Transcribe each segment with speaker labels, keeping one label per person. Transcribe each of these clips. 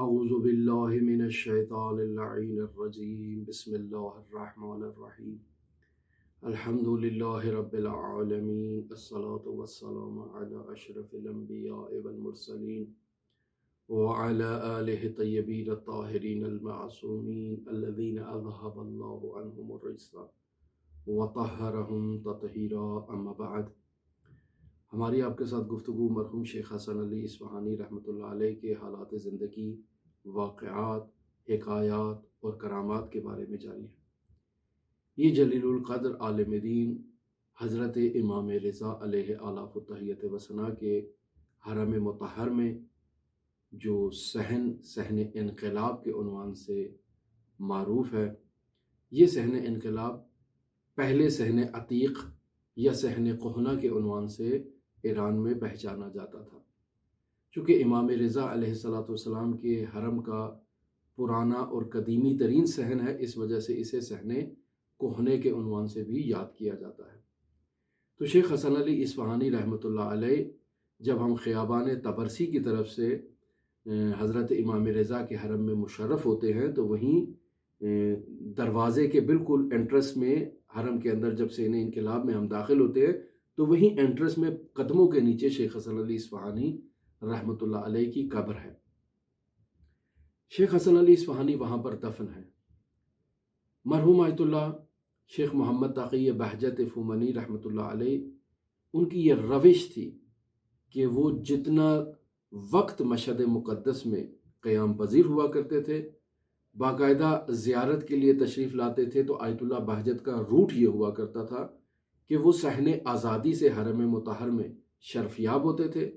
Speaker 1: اعوذ باللہ من الشیطان اللعین الرجیم بسم اللہ الرحمن الرحیم الحمد للہ رب العالمین الصلاة والسلام علی اشرف الانبیاء والمرسلین وعلی آلہ طیبین الطاہرین المعصومین الذین اذہب اللہ عنہم الرجس وطہرہم تطہیرا اما بعد۔ ہماری آپ کے ساتھ گفتگو مرحوم شیخ حسن علی اصفہانی رحمۃ اللہ علیہ کے حالات زندگی، واقعات، حکایات اور کرامات کے بارے میں جاری ہے۔ یہ جلیل القدر عالم دین حضرت امام رضا علیہ آلاف التحیت وثنا کے حرم مطہر میں جو صحن انقلاب کے عنوان سے معروف ہے، یہ صحن انقلاب پہلے صحن عتیق یا صحن کہنہ کے عنوان سے ایران میں پہچانا جاتا تھا۔ چونکہ امام رضا علیہ السلام کے حرم کا پرانا اور قدیمی ترین صحن ہے، اس وجہ سے اسے صحن کہنے کے عنوان سے بھی یاد کیا جاتا ہے۔ تو شیخ حسن علی اصفہانی رحمۃ اللہ علیہ جب ہم خیابان طبرسی کی طرف سے حضرت امام رضا کے حرم میں مشرف ہوتے ہیں تو وہیں دروازے کے بالکل انٹرس میں، حرم کے اندر جب صحن انقلاب میں ہم داخل ہوتے ہیں تو وہیں انٹرس میں قدموں کے نیچے شیخ حسن علی اصفہانی رحمۃ اللہ علیہ کی قبر ہے۔ شیخ حسن علی اصفہانی وہاں پر دفن ہے۔ مرحوم آیت اللہ شیخ محمد تقی بہجت فومنی رحمۃ اللہ علیہ، ان کی یہ روش تھی کہ وہ جتنا وقت مشہد مقدس میں قیام پذیر ہوا کرتے تھے، باقاعدہ زیارت کے لیے تشریف لاتے تھے، تو آیت اللہ بہجت کا روٹ یہ ہوا کرتا تھا کہ وہ صحن آزادی سے حرم مطہر میں شرفیاب ہوتے تھے،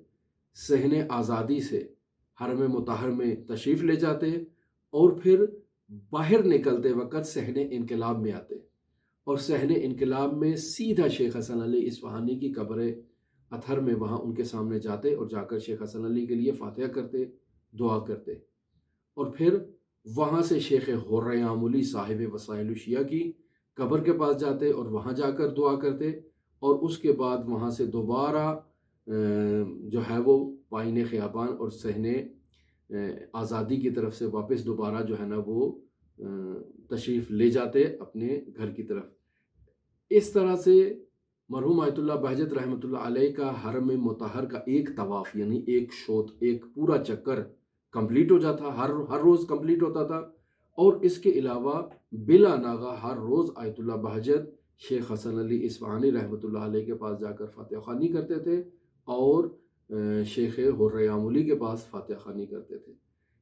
Speaker 1: صحن آزادی سے حرم مطہر میں تشریف لے جاتے اور پھر باہر نکلتے وقت صحن انقلاب میں آتے، اور صحن انقلاب میں سیدھا شیخ حسن علی اصفہانی کی قبر اطہر میں وہاں ان کے سامنے جاتے اور جا کر شیخ حسن علی کے لیے فاتحہ کرتے، دعا کرتے، اور پھر وہاں سے شیخ حر عاملی صاحب وسائل الشیعہ کی قبر کے پاس جاتے اور وہاں جا کر دعا کرتے، اور اس کے بعد وہاں سے دوبارہ جو ہے وہ پائن خیابان اور صحن آزادی کی طرف سے واپس دوبارہ جو ہے نا وہ تشریف لے جاتے اپنے گھر کی طرف۔ اس طرح سے مرحوم آیت اللہ بہجت رحمۃ اللہ علیہ کا حرم مطہر کا ایک طواف، یعنی ایک شوط، ایک پورا چکر کمپلیٹ ہو جاتا، ہر روز کمپلیٹ ہوتا تھا، اور اس کے علاوہ بلا ناغہ ہر روز آیت اللہ بہجت شیخ حسن علی اصفہانی رحمۃ اللہ علیہ کے پاس جا کر فاتحہ خوانی کرتے تھے اور شیخ حر عاملی کے پاس فاتحہ خوانی کرتے تھے۔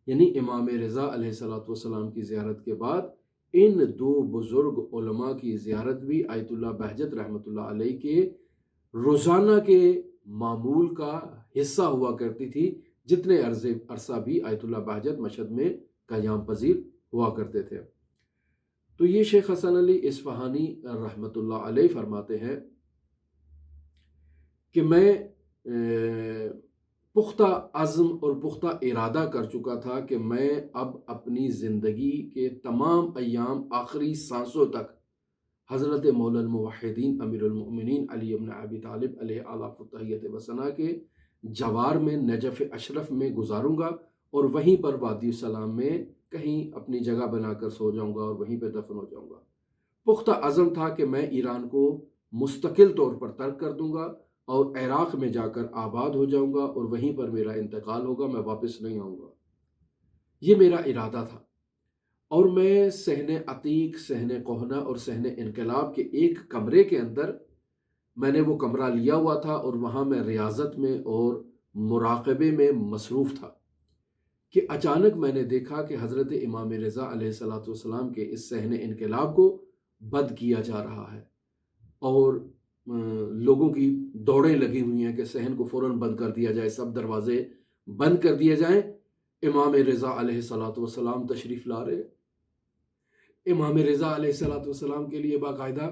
Speaker 1: یعنی امام رضا علیہ السلام کی زیارت کے بعد ان دو بزرگ علماء کی زیارت بھی آیت اللہ بہجت رحمۃ اللہ علیہ کے روزانہ کے معمول کا حصہ ہوا کرتی تھی، جتنے عرصہ بھی آیت اللہ بہجت مشہد میں قیام پذیر ہوا کرتے تھے۔ تو یہ شیخ حسن علی اصفہانی رحمۃ اللہ علیہ فرماتے ہیں کہ میں پختہ عزم اور پختہ ارادہ کر چکا تھا کہ میں اب اپنی زندگی کے تمام ایام آخری سانسوں تک حضرت مولا الموحدین امیر المؤمنین علی بن ابی طالب علیہ آلاف التحیت وثنا کے جوار میں نجف اشرف میں گزاروں گا، اور وہیں پر وادی السلام میں کہیں اپنی جگہ بنا کر سو جاؤں گا اور وہیں پہ دفن ہو جاؤں گا۔ پختہ عزم تھا کہ میں ایران کو مستقل طور پر ترک کر دوں گا اور عراق میں جا کر آباد ہو جاؤں گا، اور وہیں پر میرا انتقال ہوگا، میں واپس نہیں آؤں گا۔ یہ میرا ارادہ تھا، اور میں صحن عتیق، صحن کہنہ اور صحن انقلاب کے ایک کمرے کے اندر میں نے وہ کمرہ لیا ہوا تھا، اور وہاں میں ریاضت میں اور مراقبے میں مصروف تھا کہ اچانک میں نے دیکھا کہ حضرت امام رضا علیہ السلام کے اس صحن انقلاب کو بند کیا جا رہا ہے، اور لوگوں کی دوڑیں لگی ہوئی ہیں کہ صحن کو فوراً بند کر دیا جائے، سب دروازے بند کر دیے جائیں۔ امام رضا علیہ السلام تشریف لا رہے، امام رضا علیہ السلام کے لیے باقاعدہ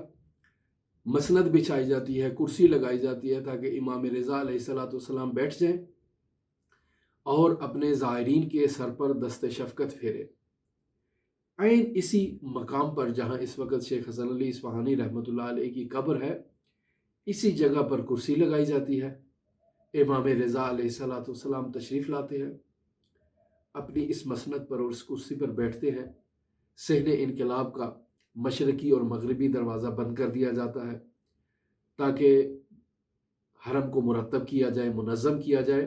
Speaker 1: مسند بچھائی جاتی ہے، کرسی لگائی جاتی ہے تاکہ امام رضا علیہ السلام بیٹھ جائیں اور اپنے زائرین کے سر پر دست شفقت پھیرے۔ عین اسی مقام پر جہاں اس وقت شیخ حسن علی اصفہانی رحمۃ اللہ علیہ کی قبر ہے، اسی جگہ پر کرسی لگائی جاتی ہے، امام رضا علیہ السلام تشریف لاتے ہیں۔ اپنی اس مسند پر اور اس کرسی پر بیٹھتے ہیں، صحن انقلاب کا مشرقی اور مغربی دروازہ بند کر دیا جاتا ہے تاکہ حرم کو مرتب کیا جائے، منظم کیا جائے،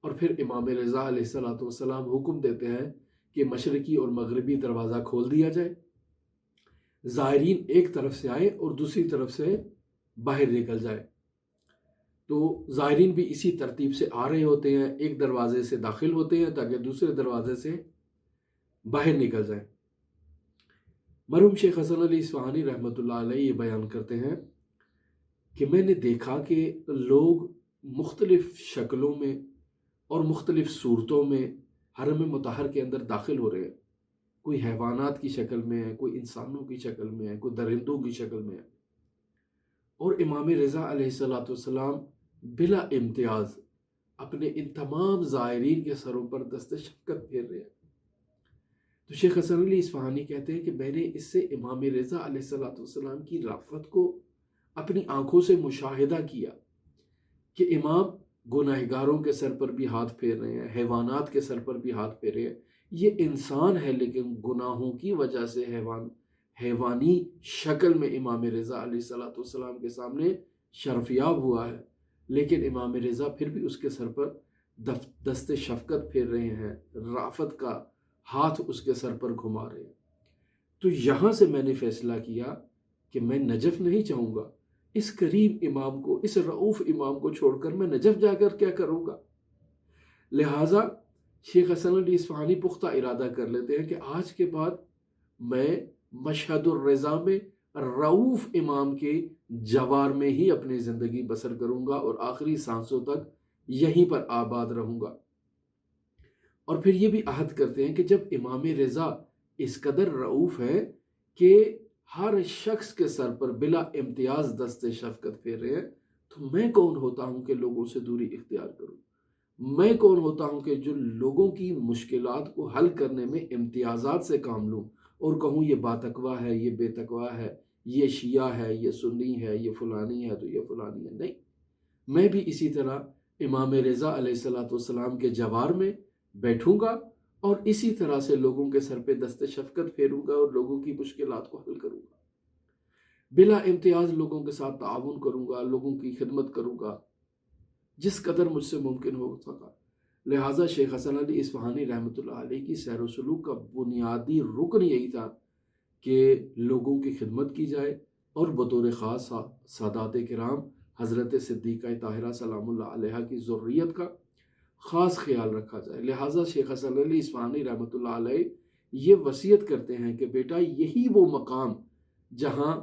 Speaker 1: اور پھر امام رضا علیہ السلام حکم دیتے ہیں کہ مشرقی اور مغربی دروازہ کھول دیا جائے، زائرین ایک طرف سے آئے اور دوسری طرف سے باہر نکل جائے۔ تو زائرین بھی اسی ترتیب سے آ رہے ہوتے ہیں، ایک دروازے سے داخل ہوتے ہیں تاکہ دوسرے دروازے سے باہر نکل جائیں۔ مرحوم شیخ حسن علی اصفہانی رحمۃ اللہ علیہ یہ بیان کرتے ہیں کہ میں نے دیکھا کہ لوگ مختلف شکلوں میں اور مختلف صورتوں میں حرم مطہر کے اندر داخل ہو رہے ہیں، کوئی حیوانات کی شکل میں ہے، کوئی انسانوں کی شکل میں ہے، کوئی درندوں کی شکل میں ہے، اور امام رضا علیہ السلام بلا امتیاز اپنے ان تمام زائرین کے سروں پر دست شفقت پھیر رہے ہیں۔ تو شیخ حسن علی اصفہانی کہتے ہیں کہ میں نے اس سے امام رضا علیہ السلام کی رافت کو اپنی آنکھوں سے مشاہدہ کیا کہ امام گناہگاروں کے سر پر بھی ہاتھ پھیر رہے ہیں، حیوانات کے سر پر بھی ہاتھ پھیر رہے ہیں۔ یہ انسان ہے لیکن گناہوں کی وجہ سے حیوانی شکل میں امام رضا علیہ السلام کے سامنے شرفیاب ہوا ہے، لیکن امام رضا پھر بھی اس کے سر پر دست شفقت پھیر رہے ہیں، رافت کا ہاتھ اس کے سر پر گھما رہے ہیں۔ تو یہاں سے میں نے فیصلہ کیا کہ میں نجف نہیں چاہوں گا، اس کریم امام کو، اس رؤوف امام کو چھوڑ کر میں نجف جا کر کیا کروں گا۔ لہٰذا شیخ حسن علی اصفہانی پختہ ارادہ کر لیتے ہیں کہ آج کے بعد میں مشہد الرضا میں رؤوف امام کے جوار میں ہی اپنی زندگی بسر کروں گا اور آخری سانسوں تک یہیں پر آباد رہوں گا۔ اور پھر یہ بھی عہد کرتے ہیں کہ جب امام رضا اس قدر رؤوف ہے کہ ہر شخص کے سر پر بلا امتیاز دست شفقت پھیر رہے ہیں، تو میں کون ہوتا ہوں کہ لوگوں سے دوری اختیار کروں؟ میں کون ہوتا ہوں کہ جو لوگوں کی مشکلات کو حل کرنے میں امتیازات سے کام لوں اور کہوں یہ باتقوا ہے، یہ بے تقوا ہے، یہ شیعہ ہے، یہ سنی ہے، یہ فلانی ہے تو یہ فلانی ہے۔ نہیں، میں بھی اسی طرح امام رضا علیہ السلام کے جوار میں بیٹھوں گا اور اسی طرح سے لوگوں کے سر پہ دست شفقت پھیروں گا اور لوگوں کی مشکلات کو حل کروں گا، بلا امتیاز لوگوں کے ساتھ تعاون کروں گا، لوگوں کی خدمت کروں گا جس قدر مجھ سے ممکن ہو سکا۔ لہٰذا شیخ حسن علی اصفہانی رحمۃ اللہ علیہ کی سیر و سلوک کا بنیادی رکن یہی تھا کہ لوگوں کی خدمت کی جائے اور بطور خاص سادات کرام حضرت صدیقہ طاہرہ سلام اللہ علیہ کی ذریت کا خاص خیال رکھا جائے۔ لہٰذا شیخ حسن علی اصفہانی رحمۃ اللہ علیہ یہ وصیت کرتے ہیں کہ بیٹا یہی وہ مقام جہاں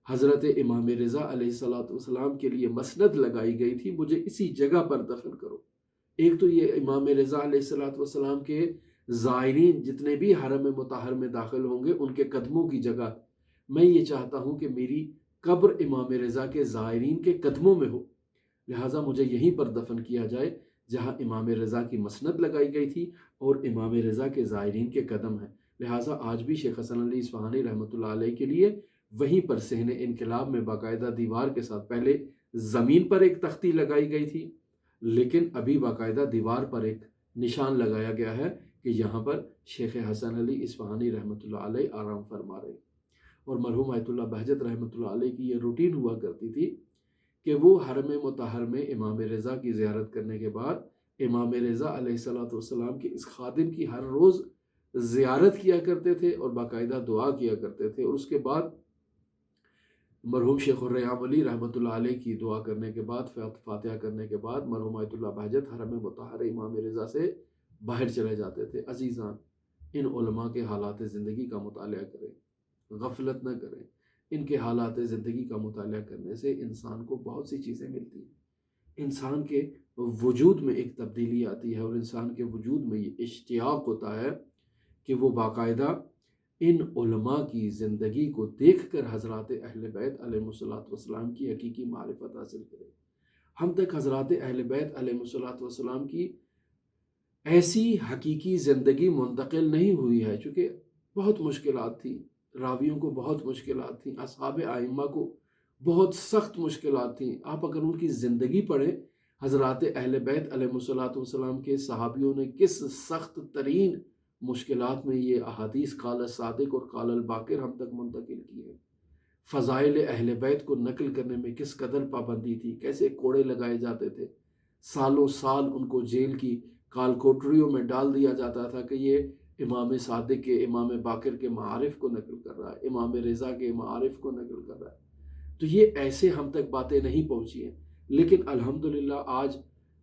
Speaker 1: حضرت امام رضا علیہ السلام کے لیے مسند لگائی گئی تھی، مجھے اسی جگہ پر دفن کرو۔ ایک تو یہ امام رضا علیہ السلام کے زائرین جتنے بھی حرم مطہر میں داخل ہوں گے ان کے قدموں کی جگہ، میں یہ چاہتا ہوں کہ میری قبر امام رضا کے زائرین کے قدموں میں ہو، لہٰذا مجھے یہیں پر دفن کیا جائے جہاں امام رضا کی مسند لگائی گئی تھی اور امام رضا کے زائرین کے قدم ہیں۔ لہٰذا آج بھی شیخ حسن علی اصفہانی رحمۃ اللہ علیہ کے لیے وہیں پر صحن انقلاب میں باقاعدہ دیوار کے ساتھ، پہلے زمین پر ایک تختی لگائی گئی تھی لیکن ابھی باقاعدہ دیوار پر ایک نشان لگایا گیا ہے کہ یہاں پر شیخ حسن علی اصفہانی رحمۃ اللہ علیہ آرام فرما رہے۔ اور مرحوم آیت اللہ بہجت رحمۃ اللہ علیہ کی یہ روٹین ہوا کرتی تھی کہ وہ حرم مطہر میں امام رضا کی زیارت کرنے کے بعد امام رضا علیہ السلام کے اس خادم کی ہر روز زیارت کیا کرتے تھے اور باقاعدہ دعا کیا کرتے تھے، اور اس کے بعد مرحوم شیخ الریام علی رحمۃ اللہ علیہ کی دعا کرنے کے بعد، فاتحہ کرنے کے بعد مرحوم آیت اللہ بہجت حرم مطہر امام رضا سے باہر چلے جاتے تھے۔ عزیزان، ان علماء کے حالات زندگی کا مطالعہ کریں، غفلت نہ کریں۔ ان کے حالات زندگی کا مطالعہ کرنے سے انسان کو بہت سی چیزیں ملتی ہیں، انسان کے وجود میں ایک تبدیلی آتی ہے اور انسان کے وجود میں یہ اشتیاق ہوتا ہے کہ وہ باقاعدہ ان علماء کی زندگی کو دیکھ کر حضرات اہل بیت علیہ السلام کی حقیقی معرفت حاصل کرے۔ ہم تک حضرات اہل بیت علیہ السلام کی ایسی حقیقی زندگی منتقل نہیں ہوئی ہے، چونکہ بہت مشکلات تھیں، راویوں کو بہت مشکلات تھیں، اصحاب ائمہ کو بہت سخت مشکلات تھیں۔ آپ اگر ان کی زندگی پڑھیں، حضرات اہل بیت علیہ الصلوۃ والسلام کے صحابیوں نے کس سخت ترین مشکلات میں یہ احادیث قال الصادق اور قال الباقر ہم تک منتقل کی ہیں۔ فضائل اہل بیت کو نقل کرنے میں کس قدر پابندی تھی، کیسے کوڑے لگائے جاتے تھے، سالوں سال ان کو جیل کی کال کوٹریوں میں ڈال دیا جاتا تھا کہ یہ امام صادق کے، امام باقر کے معارف کو نقل کر رہا ہے، امام رضا کے معارف کو نقل کر رہا ہے۔ تو یہ ایسے ہم تک باتیں نہیں پہنچی ہیں، لیکن الحمدللہ آج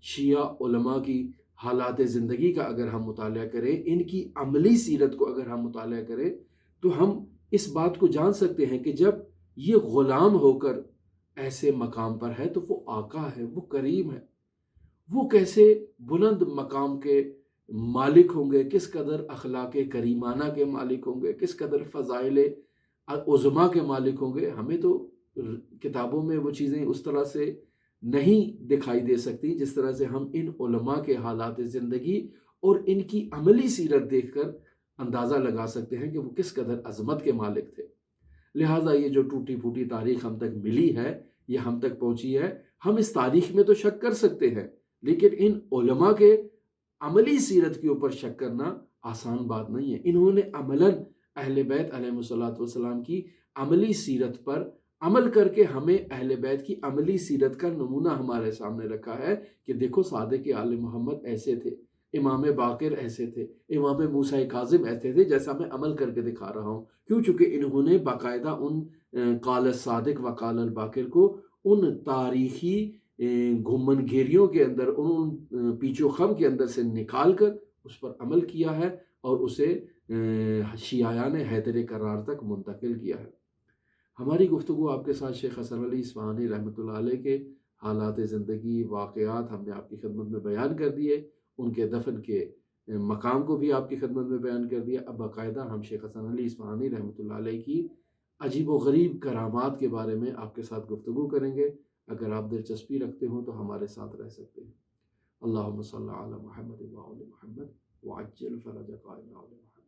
Speaker 1: شیعہ علماء کی حالات زندگی کا اگر ہم مطالعہ کریں، ان کی عملی سیرت کو اگر ہم مطالعہ کریں تو ہم اس بات کو جان سکتے ہیں کہ جب یہ غلام ہو کر ایسے مقام پر ہے تو وہ آقا ہے، وہ کریم ہے، وہ کیسے بلند مقام کے مالک ہوں گے، کس قدر اخلاق کریمانہ کے مالک ہوں گے، کس قدر فضائل عظما کے مالک ہوں گے۔ ہمیں تو کتابوں میں وہ چیزیں اس طرح سے نہیں دکھائی دے سکتی جس طرح سے ہم ان علماء کے حالات زندگی اور ان کی عملی سیرت دیکھ کر اندازہ لگا سکتے ہیں کہ وہ کس قدر عظمت کے مالک تھے۔ لہٰذا یہ جو ٹوٹی پھوٹی تاریخ ہم تک ملی ہے، یہ ہم تک پہنچی ہے، ہم اس تاریخ میں تو شک کر سکتے ہیں، لیکن ان علماء کے عملی سیرت کے اوپر شک کرنا آسان بات نہیں ہے۔ انہوں نے عملاً اہل بیت علیہ الصلوۃ والسلام کی عملی سیرت پر عمل کر کے ہمیں اہل بیت کی عملی سیرت کا نمونہ ہمارے سامنے رکھا ہے کہ دیکھو صادق آل محمد ایسے تھے، امام باقر ایسے تھے، امام موسیٰ کاظم ایسے تھے، جیسا میں عمل کر کے دکھا رہا ہوں۔ کیوں؟ چونکہ انہوں نے باقاعدہ ان قال الصادق و قال الباقر کو ان تاریخی گھمن گھیریوں کے اندر، ان پیچ و خم کے اندر سے نکال کر اس پر عمل کیا ہے اور اسے شیعیان حیدر کرار تک منتقل کیا ہے۔ ہماری گفتگو آپ کے ساتھ شیخ حسن علی اصفہانی رحمۃ اللہ علیہ کے حالات زندگی، واقعات ہم نے آپ کی خدمت میں بیان کر دیے، ان کے دفن کے مقام کو بھی آپ کی خدمت میں بیان کر دیا۔ اب باقاعدہ ہم شیخ حسن علی اصفہانی رحمۃ اللہ علیہ کی عجیب و غریب کرامات کے بارے میں آپ کے ساتھ گفتگو کریں گے۔ اگر آپ دلچسپی رکھتے ہوں تو ہمارے ساتھ رہ سکتے ہیں۔ اللہم صلی علی محمد و آل محمد وعجل فرج قائم علی محمد۔